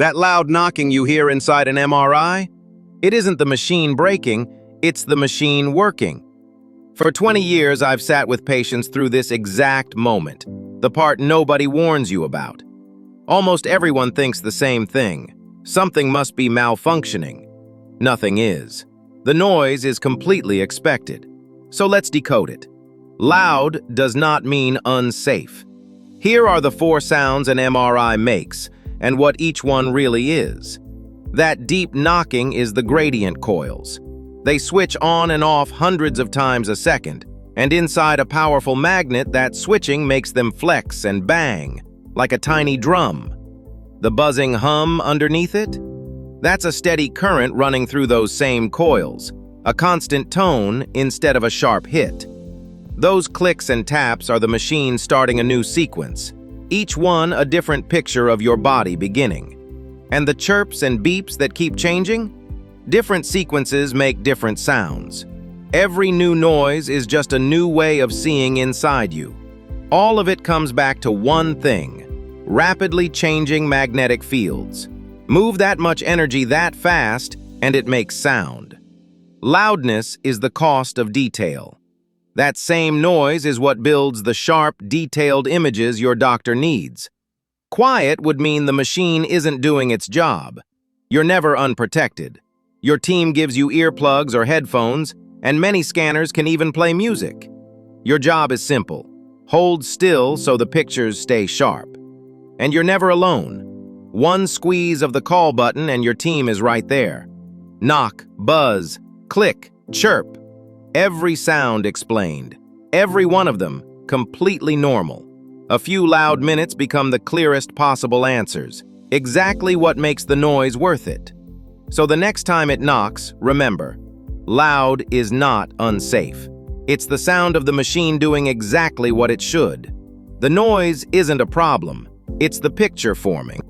That loud knocking you hear inside an MRI? It isn't the machine breaking, it's the machine working. For 20 years, I've sat with patients through this exact moment, the part nobody warns you about. Almost everyone thinks the same thing. Something must be malfunctioning. Nothing is. The noise is completely expected. So let's decode it. Loud does not mean unsafe. Here are the 4 sounds an MRI makes, and what each one really is. That deep knocking is the gradient coils. They switch on and off hundreds of times a second, and inside a powerful magnet, that switching makes them flex and bang, like a tiny drum. The buzzing hum underneath it? That's a steady current running through those same coils, a constant tone instead of a sharp hit. Those clicks and taps are the machine starting a new sequence, each one a different picture of your body beginning. And the chirps and beeps that keep changing? Different sequences make different sounds. Every new noise is just a new way of seeing inside you. All of it comes back to one thing: rapidly changing magnetic fields. Move that much energy that fast, and it makes sound. Loudness is the cost of detail. That same noise is what builds the sharp, detailed images your doctor needs. Quiet would mean the machine isn't doing its job. You're never unprotected. Your team gives you earplugs or headphones, and many scanners can even play music. Your job is simple. Hold still so the pictures stay sharp. And you're never alone. One squeeze of the call button and your team is right there. Knock, buzz, click, chirp. Every sound explained. Every one of them completely normal. A few loud minutes become the clearest possible answers. Exactly what makes the noise worth it. So the next time it knocks, remember, loud is not unsafe. It's the sound of the machine doing exactly what it should. The noise isn't a problem. It's the picture forming.